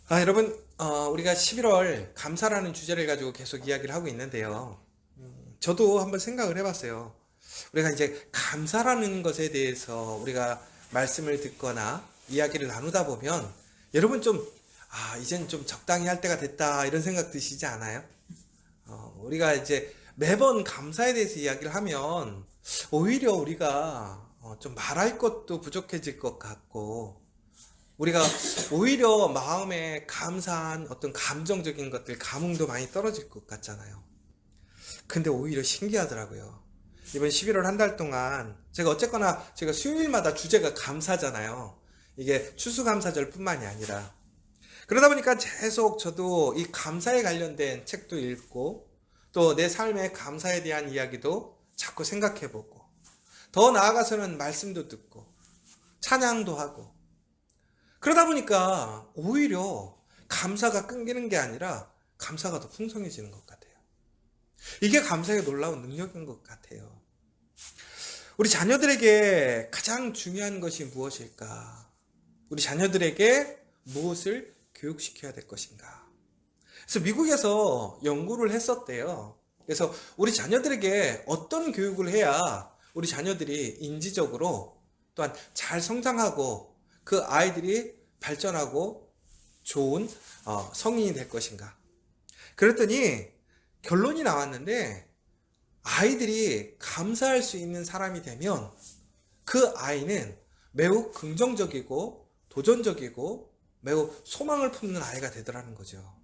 여러분, 우리가 11월 감사라는 주제를 가지고 계속 이야기를 하고 있는데요. 저도 한번 생각을 해봤어요. 우리가 이제 감사라는 것에 대해서 우리가 말씀을 듣거나 이야기를 나누다 보면 여러분 좀, 이젠 좀 적당히 할 때가 됐다 이런 생각 드시지 않아요? 우리가 이제 매번 감사에 대해서 이야기를 하면 오히려 우리가 좀 말할 것도 부족해질 것 같고 우리가 오히려 마음에 감사한 어떤 감정적인 것들, 감흥도 많이 떨어질 것 같잖아요. 근데 오히려 신기하더라고요. 이번 11월 한 달 동안 제가 어쨌거나 제가 수요일마다 주제가 감사잖아요. 이게 추수감사절 뿐만이 아니라 그러다 보니까 계속 저도 이 감사에 관련된 책도 읽고 또 내 삶의 감사에 대한 이야기도 자꾸 생각해보고 더 나아가서는 말씀도 듣고 찬양도 하고 그러다 보니까 오히려 감사가 끊기는 게 아니라 감사가 더 풍성해지는 것 같아요. 이게 감사의 놀라운 능력인 것 같아요. 우리 자녀들에게 가장 중요한 것이 무엇일까? 우리 자녀들에게 무엇을 교육시켜야 될 것인가? 그래서 미국에서 연구를 했었대요. 그래서 우리 자녀들에게 어떤 교육을 해야 우리 자녀들이 인지적으로 또한 잘 성장하고 그 아이들이 발전하고 좋은 성인이 될 것인가. 그랬더니 결론이 나왔는데 아이들이 감사할 수 있는 사람이 되면 그 아이는 매우 긍정적이고 도전적이고 매우 소망을 품는 아이가 되더라는 거죠.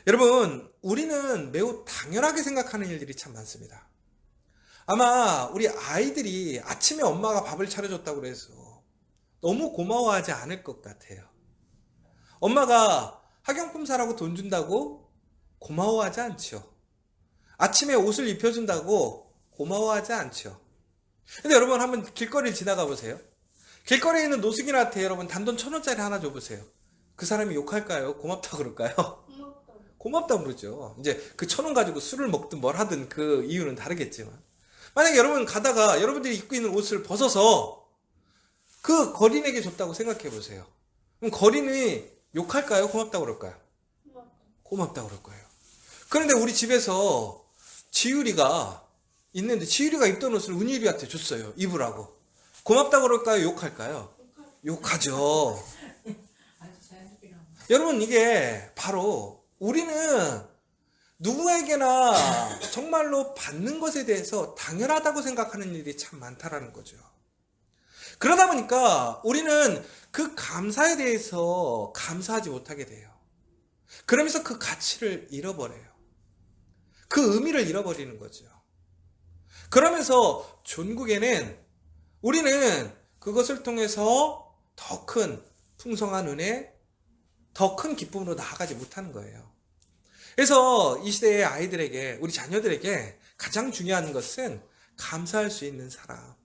여러분, 우리는 매우 당연하게 생각하는 일들이 참 많습니다. 아마 우리 아이들이 아침에 엄마가 밥을 차려줬다고 그래서 너무 고마워하지 않을 것 같아요. 엄마가 학용품 사라고 돈 준다고 고마워하지 않죠. 아침에 옷을 입혀준다고 고마워하지 않죠. 근데 여러분 한번 길거리를 지나가 보세요. 길거리에 있는 노숙인한테 여러분 단돈 1,000원짜리 하나 줘보세요. 그 사람이 욕할까요? 고맙다 그럴까요? 고맙다 그러죠. 이제 그 1,000원 가지고 술을 먹든 뭘 하든 그 이유는 다르겠지만 만약에 여러분 가다가 여러분들이 입고 있는 옷을 벗어서 그 거린에게 줬다고 생각해 보세요. 그럼 거린이 욕할까요? 고맙다고 그럴까요? 고맙다고 그럴 거예요. 그런데 우리 집에서 지율이가 있는데 지율이가 입던 옷을 은율이한테 줬어요. 입으라고. 고맙다고 그럴까요? 욕할까요? 욕하죠. 여러분 이게 바로 우리는 누구에게나 정말로 받는 것에 대해서 당연하다고 생각하는 일이 참 많다라는 거죠. 그러다 보니까 우리는 그 감사에 대해서 감사하지 못하게 돼요. 그러면서 그 가치를 잃어버려요. 그 의미를 잃어버리는 거죠. 그러면서 종국에는 우리는 그것을 통해서 더 큰 풍성한 은혜, 더 큰 기쁨으로 나아가지 못하는 거예요. 그래서 이 시대의 아이들에게, 우리 자녀들에게 가장 중요한 것은 감사할 수 있는 사람.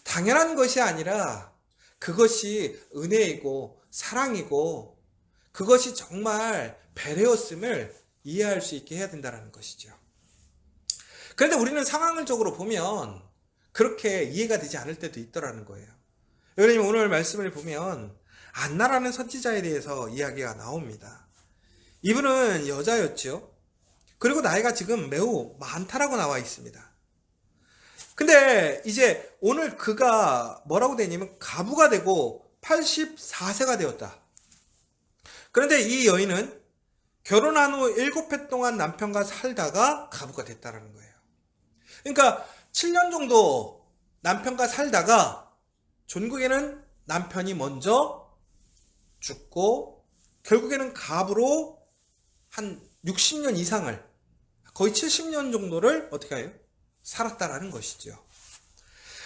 당연한 것이 아니라 그것이 은혜이고 사랑이고 그것이 정말 배려였음을 이해할 수 있게 해야 된다는 것이죠. 그런데 우리는 상황적으로 보면 그렇게 이해가 되지 않을 때도 있더라는 거예요. 여러분 오늘 말씀을 보면 안나라는 선지자에 대해서 이야기가 나옵니다. 이분은 여자였죠. 그리고 나이가 지금 매우 많다라고 나와 있습니다. 근데 이제 오늘 그가 뭐라고 되냐면 가부가 되고 84세가 되었다. 그런데 이 여인은 결혼한 후 7해 동안 남편과 살다가 가부가 됐다는 거예요. 그러니까 7년 정도 남편과 살다가 종국에는 남편이 먼저 죽고 결국에는 가부로 한 60년 이상을 거의 70년 정도를 어떻게 해요? 살았다라는 것이죠.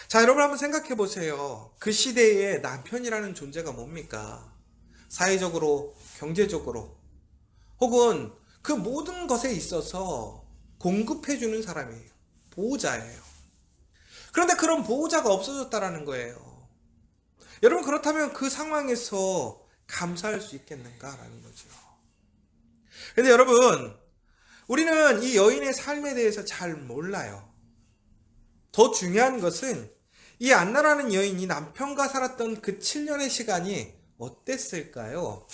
자, 여러분 한번 생각해 보세요. 그 시대에 남편이라는 존재가 뭡니까? 사회적으로, 경제적으로, 혹은 그 모든 것에 있어서 공급해주는 사람이에요. 보호자예요. 그런데 그런 보호자가 없어졌다라는 거예요. 여러분 그렇다면 그 상황에서 감사할 수 있겠는가라는 거죠. 근데 여러분, 우리는 이 여인의 삶에 대해서 잘 몰라요. 더 중요한 것은 이 안나라는 여인이 남편과 살았던 그 7년의 시간이 어땠을까요?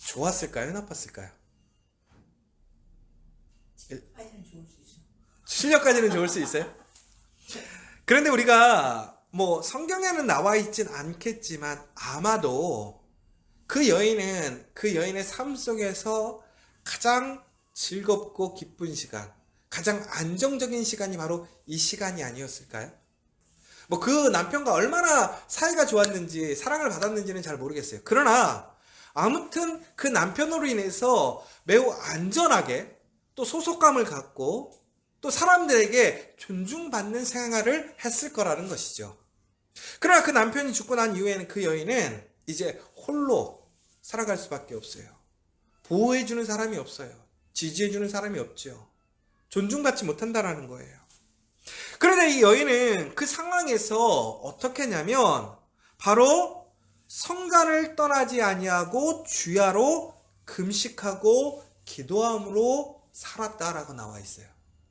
좋았을까요? 나빴을까요? 아이는 좋을 수 있어. 실력까지는 좋을 수 있어요? 그런데 우리가 뭐 성경에는 나와 있진 않겠지만 아마도 그 여인의 삶 속에서 가장 즐겁고 기쁜 시간, 가장 안정적인 시간이 바로 이 시간이 아니었을까요? 뭐 그 남편과 얼마나 사이가 좋았는지 사랑을 받았는지는 잘 모르겠어요. 그러나 아무튼 그 남편으로 인해서 매우 안전하게 또 소속감을 갖고 또 사람들에게 존중받는 생활을 했을 거라는 것이죠. 그러나 그 남편이 죽고 난 이후에는 그 여인은 이제 홀로 살아갈 수밖에 없어요. 보호해주는 사람이 없어요. 지지해주는 사람이 없죠. 존중받지 못한다라는 거예요. 그런데 이 여인은 그 상황에서 어떻게 했냐면 바로 성간을 떠나지 아니하고 주야로 금식하고 기도함으로 살았다라고 나와 있어요.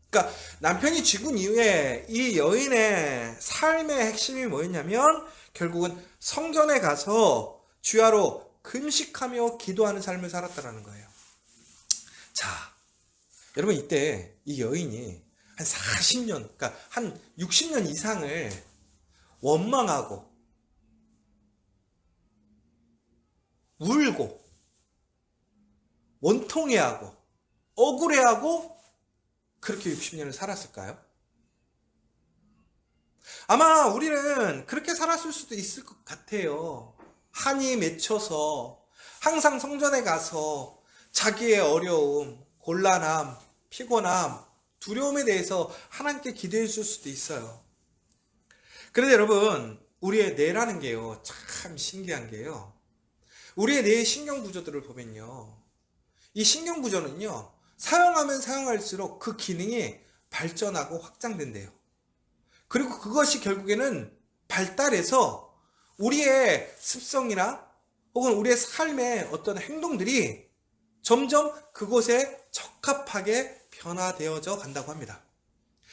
그러니까 남편이 죽은 이후에 이 여인의 삶의 핵심이 뭐였냐면 결국은 성전에 가서 주야로 금식하며 기도하는 삶을 살았다라는 거예요. 자, 여러분 이때 이 여인이 한 40년, 그러니까 한 60년 이상을 원망하고 울고 원통해하고 억울해하고 그렇게 60년을 살았을까요? 아마 우리는 그렇게 살았을 수도 있을 것 같아요. 한이 맺혀서 항상 성전에 가서 자기의 어려움, 곤란함, 피곤함, 두려움에 대해서 하나님께 기도했을 수도 있어요. 그런데 여러분, 우리의 뇌라는 게요, 참 신기한 게요. 우리의 뇌의 신경구조들을 보면요. 이 신경구조는요, 사용하면 사용할수록 그 기능이 발전하고 확장된대요. 그리고 그것이 결국에는 발달해서 우리의 습성이나 혹은 우리의 삶의 어떤 행동들이 점점 그곳에 적합하게 변화되어져 간다고 합니다.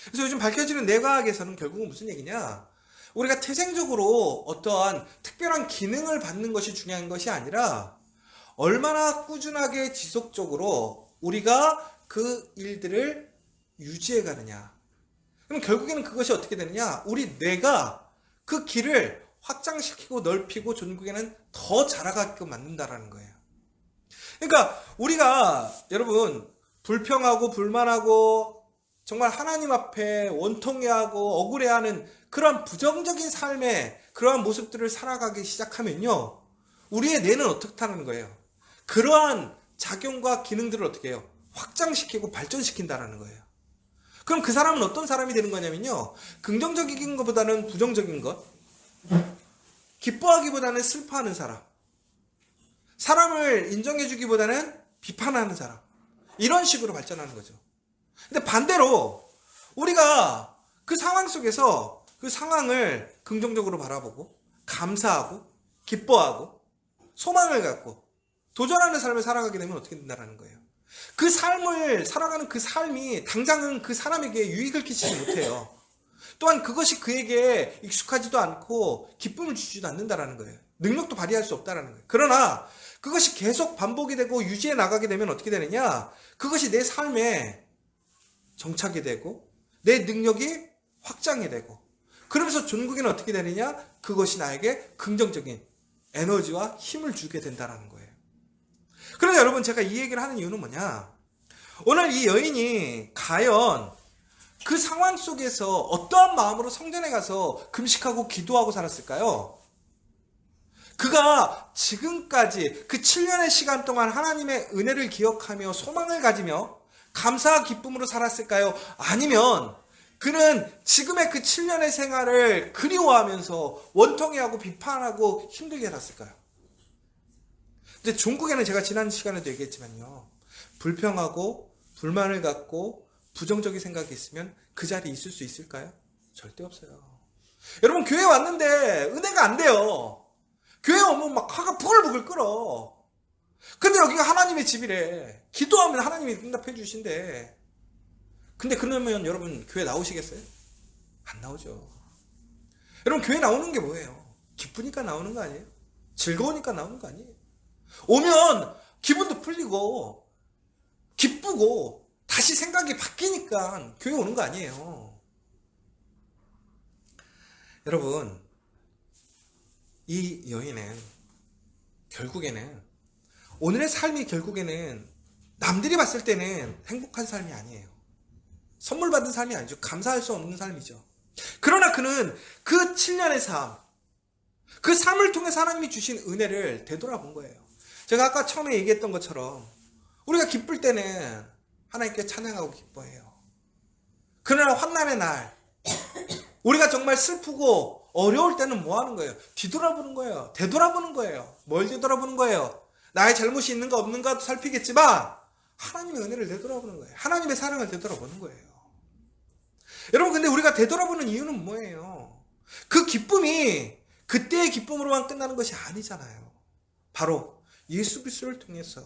그래서 요즘 밝혀지는 뇌과학에서는 결국은 무슨 얘기냐? 우리가 태생적으로 어떠한 특별한 기능을 받는 것이 중요한 것이 아니라 얼마나 꾸준하게 지속적으로 우리가 그 일들을 유지해 가느냐. 그럼 결국에는 그것이 어떻게 되느냐? 우리 뇌가 그 길을 확장시키고 넓히고 전국에는 더 자라가게끔 만든다라는 거예요. 그러니까 우리가 여러분 불평하고 불만하고 정말 하나님 앞에 원통해하고 억울해하는 그러한 부정적인 삶의 그러한 모습들을 살아가기 시작하면요. 우리의 뇌는 어떻다는 거예요? 그러한 작용과 기능들을 어떻게 해요? 확장시키고 발전시킨다는 거예요. 그럼 그 사람은 어떤 사람이 되는 거냐면요. 긍정적인 것보다는 부정적인 것, 기뻐하기보다는 슬퍼하는 사람, 사람을 인정해주기보다는 비판하는 사람, 이런 식으로 발전하는 거죠. 근데 반대로 우리가 그 상황 속에서 그 상황을 긍정적으로 바라보고 감사하고 기뻐하고 소망을 갖고 도전하는 삶을 살아가게 되면 어떻게 된다는 거예요. 그 삶을 살아가는 그 삶이 당장은 그 사람에게 유익을 끼치지 못해요. 또한 그것이 그에게 익숙하지도 않고 기쁨을 주지도 않는다는 거예요. 능력도 발휘할 수 없다는 거예요. 그러나 그것이 계속 반복이 되고 유지해 나가게 되면 어떻게 되느냐? 그것이 내 삶에 정착이 되고 내 능력이 확장이 되고 그러면서 전국에는 어떻게 되느냐? 그것이 나에게 긍정적인 에너지와 힘을 주게 된다는 거예요. 그런데 여러분 제가 이 얘기를 하는 이유는 뭐냐? 오늘 이 여인이 과연 그 상황 속에서 어떠한 마음으로 성전에 가서 금식하고 기도하고 살았을까요? 그가 지금까지 그 7년의 시간 동안 하나님의 은혜를 기억하며 소망을 가지며 감사와 기쁨으로 살았을까요? 아니면 그는 지금의 그 7년의 생활을 그리워하면서 원통해하고 비판하고 힘들게 살았을까요? 이제 종국에는 제가 지난 시간에도 얘기했지만요. 불평하고 불만을 갖고 부정적인 생각이 있으면 그 자리에 있을 수 있을까요? 절대 없어요. 여러분 교회 왔는데 은혜가 안 돼요. 교회 오면 막 화가 부글부글 끓어. 근데 여기가 하나님의 집이래. 기도하면 하나님이 응답해 주신대. 근데 그러면 여러분 교회 나오시겠어요? 안 나오죠. 여러분 교회 나오는 게 뭐예요? 기쁘니까 나오는 거 아니에요? 즐거우니까 나오는 거 아니에요? 오면 기분도 풀리고 기쁘고 다시 생각이 바뀌니까 교회 오는 거 아니에요. 여러분, 이 여인은 결국에는 오늘의 삶이 결국에는 남들이 봤을 때는 행복한 삶이 아니에요. 선물 받은 삶이 아니죠. 감사할 수 없는 삶이죠. 그러나 그는 그 7년의 삶, 그 삶을 통해서 하나님이 주신 은혜를 되돌아본 거예요. 제가 아까 처음에 얘기했던 것처럼 우리가 기쁠 때는 하나님께 찬양하고 기뻐해요. 그러나 환난의 날, 우리가 정말 슬프고 어려울 때는 뭐 하는 거예요? 뒤돌아보는 거예요. 되돌아보는 거예요. 뭘 되돌아보는 거예요? 나의 잘못이 있는가 없는가도 살피겠지만 하나님의 은혜를 되돌아보는 거예요. 하나님의 사랑을 되돌아보는 거예요. 여러분, 근데 우리가 되돌아보는 이유는 뭐예요? 그 기쁨이 그때의 기쁨으로만 끝나는 것이 아니잖아요. 바로 예수 그리스도를 통해서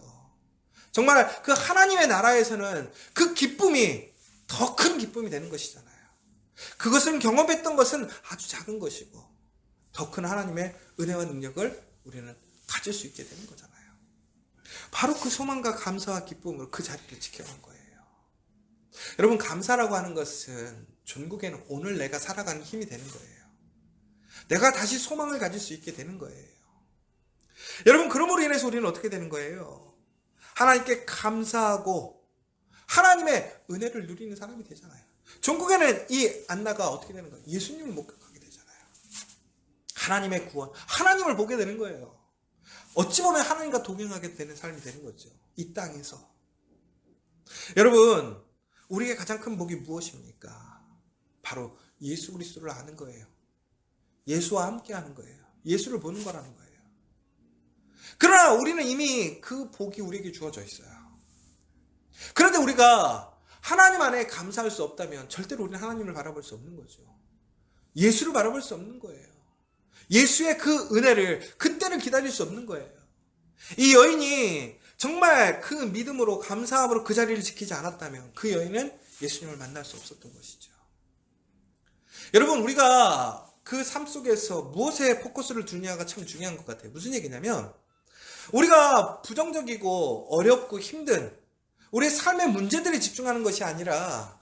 정말 그 하나님의 나라에서는 그 기쁨이 더 큰 기쁨이 되는 것이잖아요. 그것은 경험했던 것은 아주 작은 것이고 더 큰 하나님의 은혜와 능력을 우리는 가질 수 있게 되는 거잖아요. 바로 그 소망과 감사와 기쁨으로 그 자리를 지켜간 거예요. 여러분, 감사라고 하는 것은 전국에는 오늘 내가 살아가는 힘이 되는 거예요. 내가 다시 소망을 가질 수 있게 되는 거예요. 여러분, 그러므로 인해서 우리는 어떻게 되는 거예요? 하나님께 감사하고 하나님의 은혜를 누리는 사람이 되잖아요. 전국에는 이 안나가 어떻게 되는 거예요? 예수님을 목격하게 되잖아요. 하나님의 구원, 하나님을 보게 되는 거예요. 어찌 보면 하나님과 동행하게 되는 삶이 되는 거죠. 이 땅에서. 여러분, 우리에게 가장 큰 복이 무엇입니까? 바로 예수 그리스도를 아는 거예요. 예수와 함께 하는 거예요. 예수를 보는 거라는 거예요. 그러나 우리는 이미 그 복이 우리에게 주어져 있어요. 그런데 우리가 하나님 안에 감사할 수 없다면 절대로 우리는 하나님을 바라볼 수 없는 거죠. 예수를 바라볼 수 없는 거예요. 예수의 그 은혜를 그때를 기다릴 수 없는 거예요. 이 여인이 정말 그 믿음으로 감사함으로 그 자리를 지키지 않았다면 그 여인은 예수님을 만날 수 없었던 것이죠. 여러분, 우리가 그 삶 속에서 무엇에 포커스를 두느냐가 참 중요한 것 같아요. 무슨 얘기냐면 우리가 부정적이고 어렵고 힘든 우리의 삶의 문제들에 집중하는 것이 아니라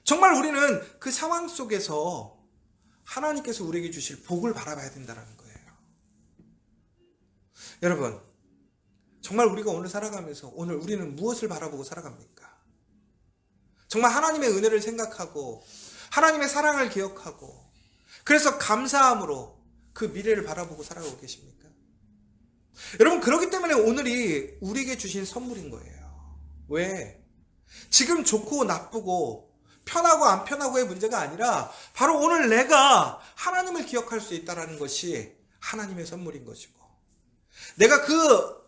정말 우리는 그 상황 속에서 하나님께서 우리에게 주실 복을 바라봐야 된다는 거예요. 여러분, 정말 우리가 오늘 살아가면서 오늘 우리는 무엇을 바라보고 살아갑니까? 정말 하나님의 은혜를 생각하고 하나님의 사랑을 기억하고 그래서 감사함으로 그 미래를 바라보고 살아가고 계십니까? 여러분, 그렇기 때문에 오늘이 우리에게 주신 선물인 거예요. 왜? 지금 좋고 나쁘고 편하고 안 편하고의 문제가 아니라 바로 오늘 내가 하나님을 기억할 수 있다는 것이 하나님의 선물인 것이고 내가 그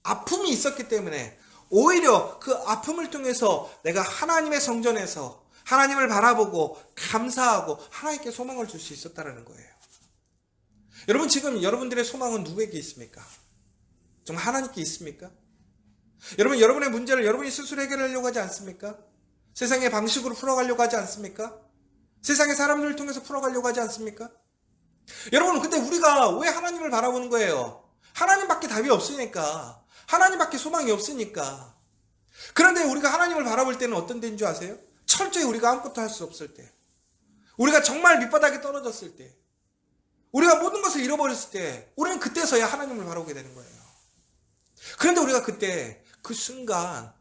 아픔이 있었기 때문에 오히려 그 아픔을 통해서 내가 하나님의 성전에서 하나님을 바라보고 감사하고 하나님께 소망을 줄 수 있었다는 거예요. 여러분, 지금 여러분들의 소망은 누구에게 있습니까? 정말 하나님께 있습니까? 여러분, 여러분의 문제를 여러분이 스스로 해결하려고 하지 않습니까? 세상의 방식으로 풀어가려고 하지 않습니까? 세상의 사람들을 통해서 풀어가려고 하지 않습니까? 여러분, 근데 우리가 왜 하나님을 바라보는 거예요? 하나님밖에 답이 없으니까. 하나님밖에 소망이 없으니까. 그런데 우리가 하나님을 바라볼 때는 어떤 때인 줄 아세요? 철저히 우리가 아무것도 할 수 없을 때, 우리가 정말 밑바닥에 떨어졌을 때, 우리가 모든 것을 잃어버렸을 때 우리는 그때서야 하나님을 바라보게 되는 거예요. 그런데 우리가 그때 그 순간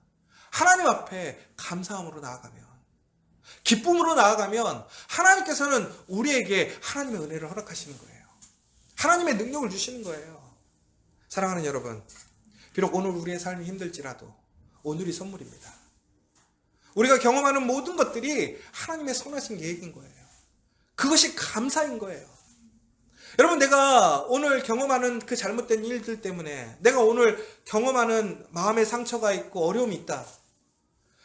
하나님 앞에 감사함으로 나아가면, 기쁨으로 나아가면 하나님께서는 우리에게 하나님의 은혜를 허락하시는 거예요. 하나님의 능력을 주시는 거예요. 사랑하는 여러분, 비록 오늘 우리의 삶이 힘들지라도 오늘이 선물입니다. 우리가 경험하는 모든 것들이 하나님의 선하신 계획인 거예요. 그것이 감사인 거예요. 여러분, 내가 오늘 경험하는 그 잘못된 일들 때문에 내가 오늘 경험하는 마음의 상처가 있고 어려움이 있다.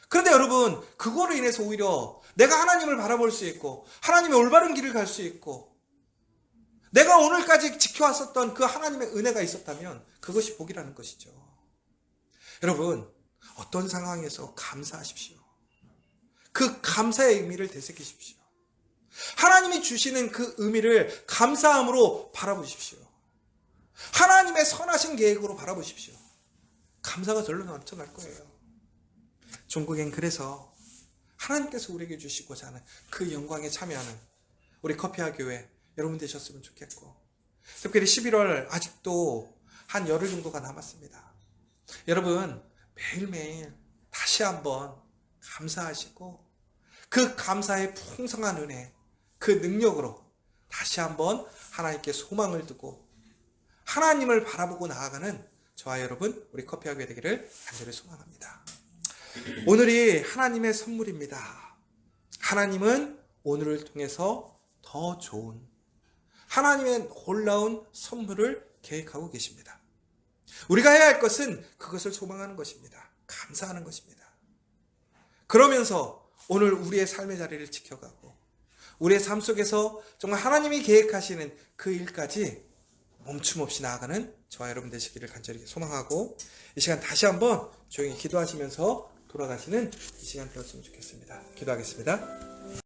그런데 여러분, 그거로 인해서 오히려 내가 하나님을 바라볼 수 있고 하나님의 올바른 길을 갈 수 있고 내가 오늘까지 지켜왔었던 그 하나님의 은혜가 있었다면 그것이 복이라는 것이죠. 여러분, 어떤 상황에서 감사하십시오. 그 감사의 의미를 되새기십시오. 하나님이 주시는 그 의미를 감사함으로 바라보십시오. 하나님의 선하신 계획으로 바라보십시오. 감사가 절로 넘쳐날 거예요. 종국엔 그래서 하나님께서 우리에게 주시고자 하는 그 영광에 참여하는 우리 커피와 교회 여러분 되셨으면 좋겠고, 특별히 11월 아직도 한 열흘 정도가 남았습니다. 여러분 매일매일 다시 한번 감사하시고 그 감사의 풍성한 은혜, 그 능력으로 다시 한번 하나님께 소망을 두고 하나님을 바라보고 나아가는 저와 여러분 우리 커피와 교회 되기를 간절히 소망합니다. 오늘이 하나님의 선물입니다. 하나님은 오늘을 통해서 더 좋은 하나님의 놀라운 선물을 계획하고 계십니다. 우리가 해야 할 것은 그것을 소망하는 것입니다. 감사하는 것입니다. 그러면서 오늘 우리의 삶의 자리를 지켜가고 우리의 삶 속에서 정말 하나님이 계획하시는 그 일까지 멈춤 없이 나아가는 저와 여러분 되시기를 간절히 소망하고, 이 시간 다시 한번 조용히 기도하시면서 돌아가시는 이 시간 되었으면 좋겠습니다. 기도하겠습니다.